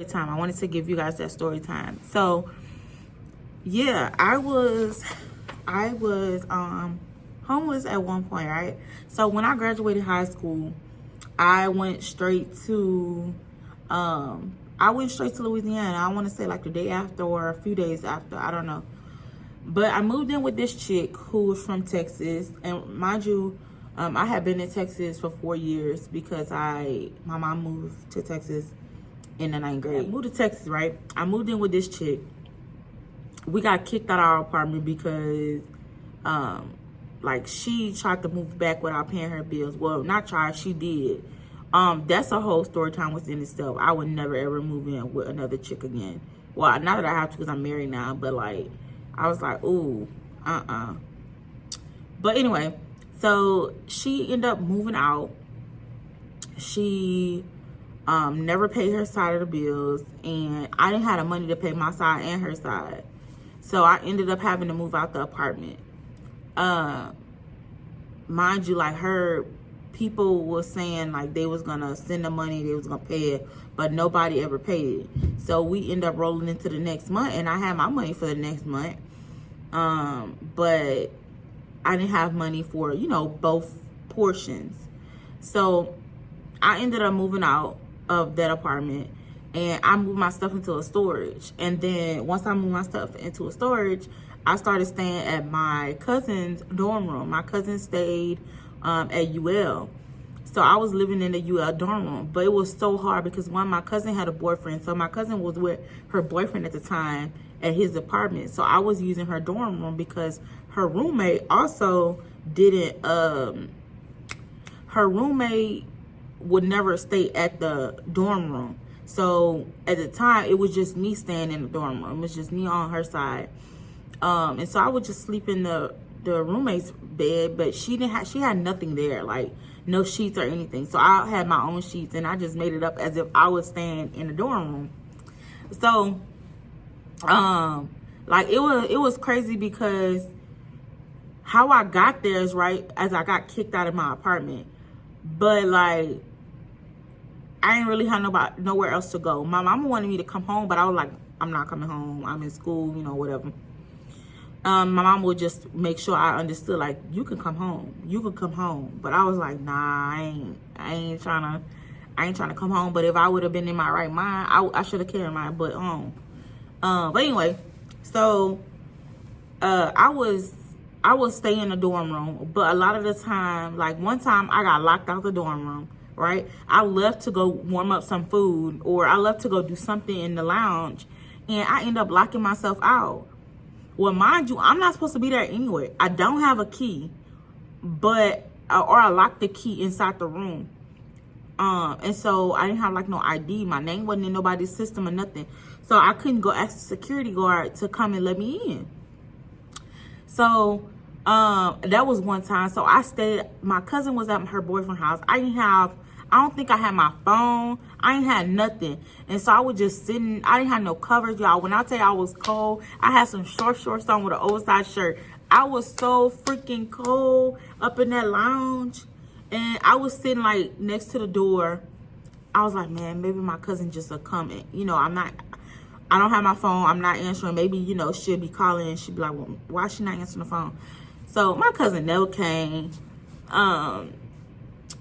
time. I wanted to give you guys that story time. So yeah, I was homeless at one point, right? So when I graduated high school, I went straight to Louisiana. I want to say like the day after or a few days after, I don't know. But I moved in with this chick who was from Texas, and mind you, I had been in Texas for 4 years because my mom moved to Texas in the 9th grade. I moved to Texas, right? I moved in with this chick. We got kicked out of our apartment because like she tried to move back without paying her bills. Well, not tried, she did. That's a whole story time within itself. I would never ever move in with another chick again. Well, not that I have to because I'm married now, but like I was like, ooh, But anyway, so she ended up moving out. She never paid her side of the bills, and I didn't have the money to pay my side and her side. So I ended up having to move out the apartment. Mind you, like her people was saying like they was gonna send the money, they was gonna pay it, but nobody ever paid it. So we end up rolling into the next month, and I had my money for the next month. But I didn't have money for, both portions. So I ended up moving out of that apartment, and I moved my stuff into a storage. And then once I moved my stuff into a storage, I started staying at my cousin's dorm room. My cousin stayed at UL. So I was living in the UL dorm room. But it was so hard because my cousin had a boyfriend. So my cousin was with her boyfriend at the time at his apartment. So I was using her dorm room because her roommate also didn't, her roommate would never stay at the dorm room. So at the time, it was just me staying in the dorm room. It was just me on her side. And so I would just sleep in the roommate's bed, but she had nothing there, like no sheets or anything. So I had my own sheets, and I just made it up as if I was staying in the dorm room. So, like it was crazy because how I got there is right as I got kicked out of my apartment. But like, I didn't really have nowhere else to go. My mama wanted me to come home, but I was like, I'm not coming home. I'm in school, whatever. My mom would just make sure I understood, like, you can come home. You can come home. But I was like, nah, I ain't trying to come home. But if I would have been in my right mind, I should have carried my butt home. But anyway, so I was staying in the dorm room, but a lot of the time, like one time I got locked out the dorm room, right? I left to go warm up some food, or I left to go do something in the lounge, and I end up locking myself out. Well, mind you, I'm not supposed to be there anyway. I don't have a key, but or I locked the key inside the room. And so I didn't have like no ID. My name wasn't in nobody's system or nothing. So I couldn't go ask the security guard to come and let me in. So that was one time. So I stayed, my cousin was at her boyfriend's house. I don't think I had my phone. I ain't had nothing. And so I was just sitting. I didn't have no covers, y'all. When I tell you I was cold, I had some shorts on with an oversized shirt. I was so freaking cold up in that lounge. And I was sitting like next to the door. I was like, man, maybe my cousin just will come in. I don't have my phone. I'm not answering. Maybe, she'll be calling and she'll be like, well, why is she not answering the phone? So my cousin never came.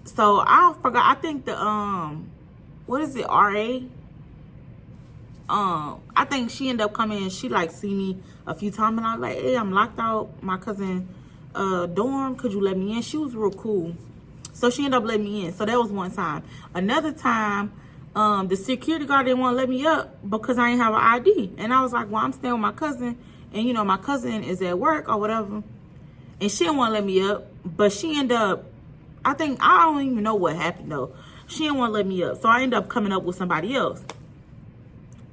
So I forgot. I think the what is it, RA? I think she ended up coming and she like see me a few times, and I was like, hey, I'm locked out my cousin dorm. Could you let me in? She was real cool. So she ended up letting me in. So that was one time. Another time, the security guard didn't want to let me up because I didn't have an ID. And I was like, well, I'm staying with my cousin, and my cousin is at work or whatever. And she didn't want to let me up, but she ended up, I don't even know what happened though. She didn't want to let me up. So I ended up coming up with somebody else.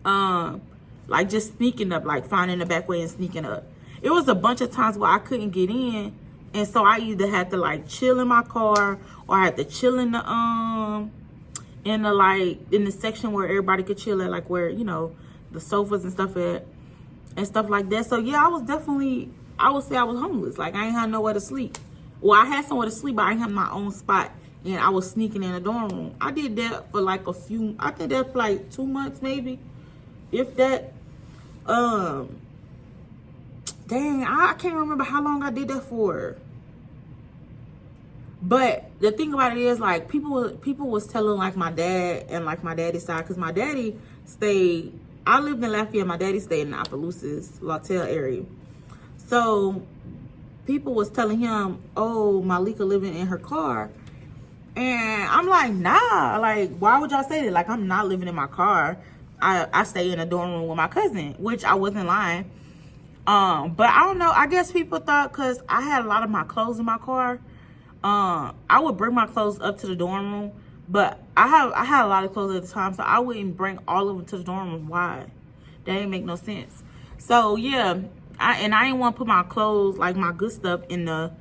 Like just sneaking up, like finding the back way and sneaking up. It was a bunch of times where I couldn't get in. And so I either had to like chill in my car, or I had to chill in the section where everybody could chill at, like where, the sofas and stuff like that. So yeah, I would say I was homeless. Like I ain't had nowhere to sleep. Well, I had somewhere to sleep, but I didn't have my own spot and I was sneaking in the dorm room. I did that for like I think that's like 2 months maybe, if that. Dang, I can't remember how long I did that for. But the thing about it is, like, people was telling, like, my dad and, like, my daddy's side, because my daddy stayed, I lived in Lafayette, my daddy stayed in Opelousas, Lawtell area. So people was telling him, oh, Malika living in her car. And I'm like, nah, like, why would y'all say that? Like, I'm not living in my car. I stay in a dorm room with my cousin, which I wasn't lying. But I don't know, I guess people thought, because I had a lot of my clothes in my car, I would bring my clothes up to the dorm room, but I had a lot of clothes at the time, so I wouldn't bring all of them to the dorm room. Why? That didn't make no sense. So yeah, I didn't want to put my clothes, like my good stuff, in the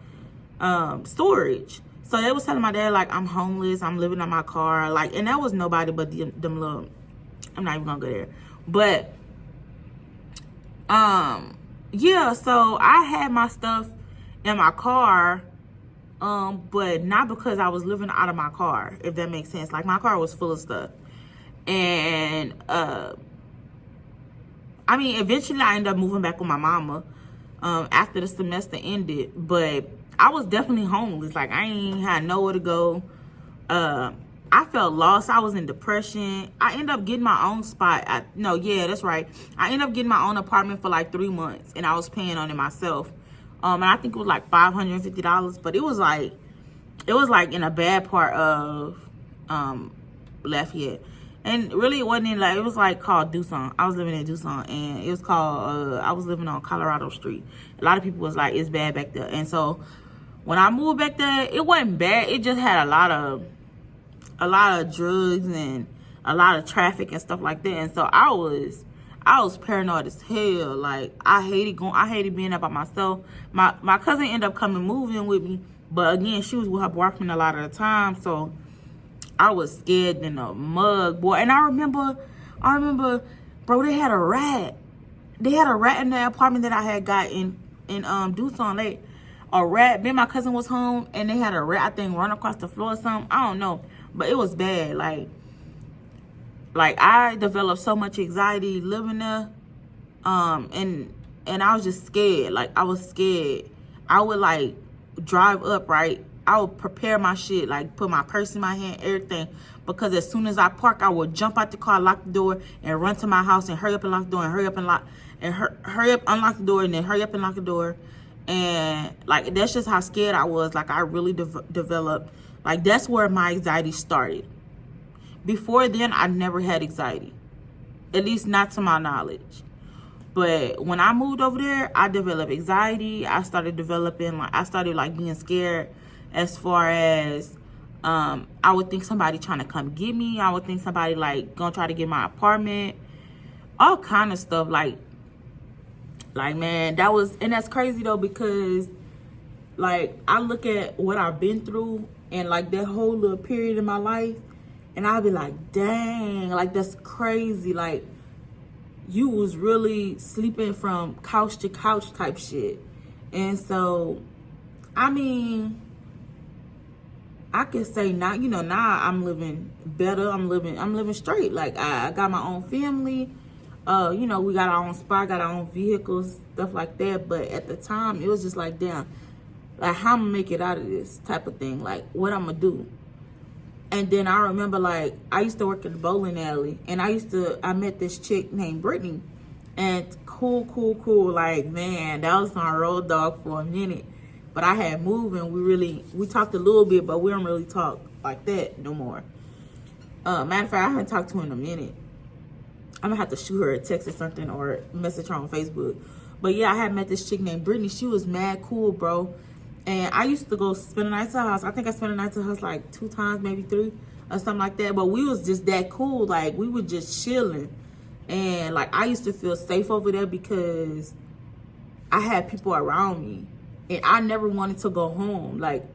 storage. So they was telling my dad, like, I'm homeless, I'm living in my car, like, and that was nobody but them little, I'm not even gonna go there. But yeah, so I had my stuff in my car, but not because I was living out of my car, if that makes sense. Like, my car was full of stuff. And I mean, eventually I ended up moving back with my mama after the semester ended, but I was definitely homeless. Like, I ain't had nowhere to go. I felt lost. I was in depression. I ended up getting my own spot. That's right. I ended up getting my own apartment for like 3 months, and I was paying on it myself. And I think it was like $550, but it was like in a bad part of Lafayette. And really it wasn't it was like called Doosan. I was living in Doosan, and it was called I was living on Colorado Street. A lot of people was like, it's bad back there. And so when I moved back there, it wasn't bad. It just had a lot of drugs and a lot of traffic and stuff like that. And so I was paranoid as hell. Like, I hated being up by myself. My cousin ended up coming moving with me, but again, she was with her boyfriend a lot of the time, so I was scared than a mug, boy. And I remember, bro, they had a rat. They had a rat in the apartment that I had got in Doosan Lake. A rat. Me and my cousin was home, and they had a rat, I think, run across the floor or something. I don't know, but it was bad. Like I developed so much anxiety living there, and I was just scared. Like, I was scared. I would like drive up, right? I would prepare my shit, like put my purse in my hand, everything, because as soon as I park, I would jump out the car, lock the door, and run to my house and hurry up and lock the door, and hurry up unlock the door, and then hurry up and lock the door. And like, that's just how scared I was. Like, I really developed, like, that's where my anxiety started. Before then, I never had anxiety, at least not to my knowledge. But when I moved over there, I developed anxiety. I started developing, like, I started like being scared as far as I would think somebody trying to come get me. I would think somebody like gonna try to get my apartment, all kind of stuff. Like man, that's crazy though, because like I look at what I've been through and like that whole little period in my life, and I'll be like, dang, like that's crazy. Like, you was really sleeping from couch to couch type shit. And so, I mean, I can say now, now I'm living better. I'm living straight. Like, I got my own family. We got our own spot, got our own vehicles, stuff like that. But at the time, it was just like, damn, like, how I'm gonna make it out of this type of thing? Like, what I'm gonna do? And then I remember, like, I used to work at the bowling alley, and I met this chick named Brittany, and cool. Like, man, that was my road dog for a minute. But I had moved, and we talked a little bit, but we don't really talk like that no more. Matter of fact, I haven't talked to her in a minute. I'm gonna have to shoot her a text or something, or message her on Facebook. But yeah, I had met this chick named Brittany. She was mad cool, bro. And I used to go spend the night to her house. I think I spent the night to her house like 2 times, maybe 3, or something like that. But we was just that cool. Like, we were just chilling. And like, I used to feel safe over there because I had people around me. And I never wanted to go home. Like,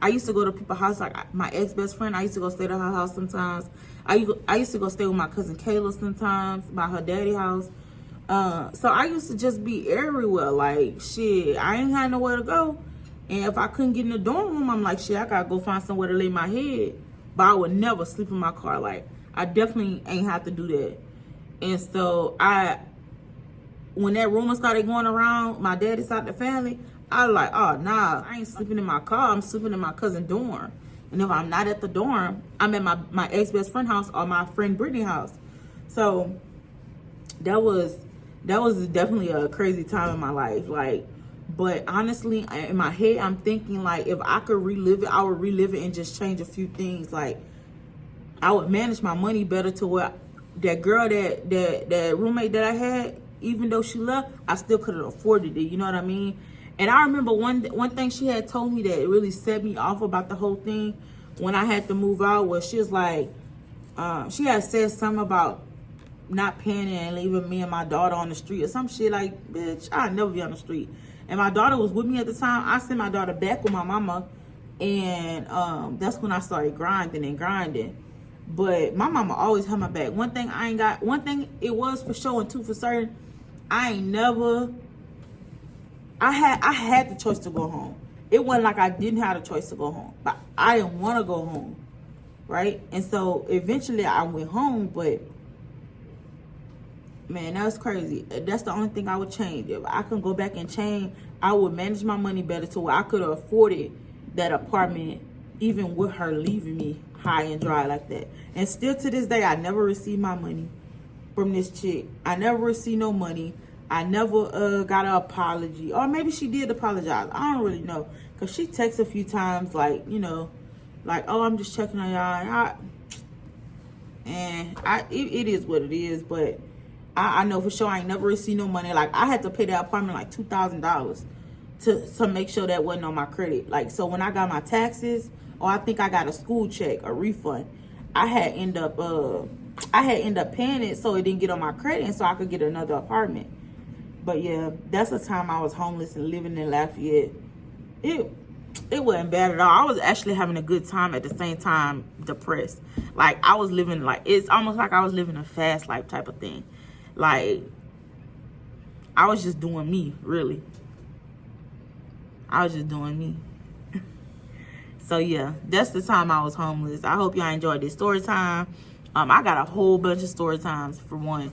I used to go to people's house. Like, my ex-best friend, I used to go stay to her house sometimes. I used to go stay with my cousin Kayla sometimes, by her daddy's house. So I used to just be everywhere. Like, shit, I ain't had nowhere to go. And if I couldn't get in the dorm room, I'm like, shit, I gotta go find somewhere to lay my head. But I would never sleep in my car. Like, I definitely ain't have to do that. And so when that rumor started going around, my daddy side of the family, I was like, oh, nah, I ain't sleeping in my car. I'm sleeping in my cousin's dorm. And if I'm not at the dorm, I'm at my ex-best friend house or my friend Brittany's house. So that was definitely a crazy time in my life. Like, but honestly, in my head, I'm thinking, like, if I could relive it, I would relive it and just change a few things. Like, I would manage my money better to where that girl, that roommate that I had, even though she left, I still could have afforded it. You know what I mean? And I remember one thing she had told me that really set me off about the whole thing when I had to move out was she was like, she had said something about not paying it and leaving me and my daughter on the street or some shit. Like, bitch, I'd never be on the street. And my daughter was with me at the time. I sent my daughter back with my mama, and that's when I started grinding. But my mama always had my back. One thing it was for sure and two for certain, I had the choice to go home. It wasn't like I didn't have the choice to go home, but I didn't want to go home, right? And so eventually I went home, but man, that was crazy. That's the only thing I would change. If I could go back and change, I would manage my money better to where I could have afforded that apartment even with her leaving me high and dry like that. And still to this day, I never received my money from this chick. I never received no money. I never got an apology. Or maybe she did apologize. I don't really know. Because she texts a few times like, you know, like, oh, I'm just checking on y'all. It is what it is. But I know for sure I ain't never received no money. Like, I had to pay that apartment like $2,000 to make sure that wasn't on my credit. Like, so when I got my taxes, or I think I got a school check, a refund, I had end up paying it so it didn't get on my credit and so I could get another apartment. But yeah, that's the time I was homeless and living in Lafayette. It wasn't bad at all. I was actually having a good time, at the same time depressed. Like, I was living, like, it's almost like I was living a fast life type of thing. Like, I was just doing me, really. I was just doing me. So yeah, that's the time I was homeless. I hope y'all enjoyed this story time. I got a whole bunch of story times for one.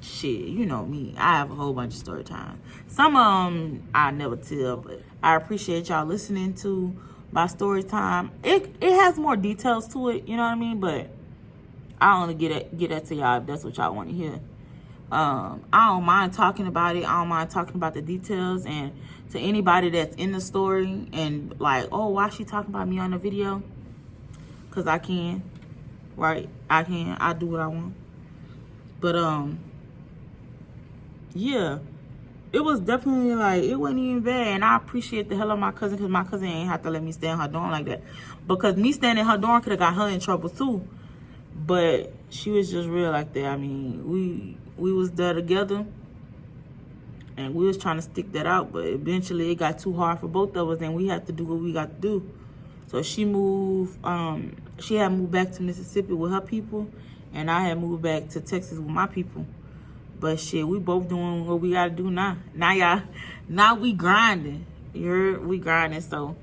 Shit, you know me. I have a whole bunch of story times. Some of them I never tell, but I appreciate y'all listening to my story time. It has more details to it, you know what I mean? But I only get that to y'all if that's what y'all want to hear. I don't mind talking about it. I don't mind talking about the details. And to anybody that's in the story and like, oh, why she talking about me on the video? Because I can, right? I can. I do what I want. But, yeah. It was definitely like, it wasn't even bad. And I appreciate the hell of my cousin, because my cousin ain't have to let me stay in her dorm like that. Because me staying in her dorm could have got her in trouble too. But she was just real like that. I mean, we was there together, and we was trying to stick that out, but eventually it got too hard for both of us, and we had to do what we got to do. So she moved, she had moved back to Mississippi with her people, and I had moved back to Texas with my people. But shit, we both doing what we got to do now. Now we grinding. You heard? We grinding. So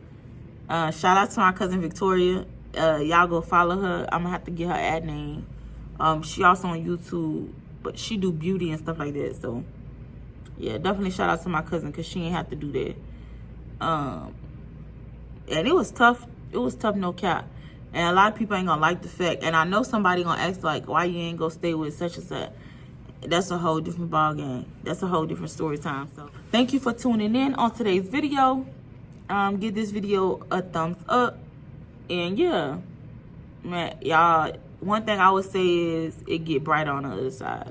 shout out to my cousin Victoria. Y'all go follow her. I'm gonna have to get her ad name. She also on YouTube, but she do beauty and stuff like that. So yeah, definitely shout out to my cousin, because she ain't have to do that. And it was tough. It was tough, no cap. And a lot of people ain't gonna like the fact. And I know somebody gonna ask, like, why you ain't gonna stay with such and such. That's a whole different ball game. That's a whole different story time. So thank you for tuning in on today's video. Give this video a thumbs up. And yeah, man, y'all, one thing I would say is it get bright on the other side.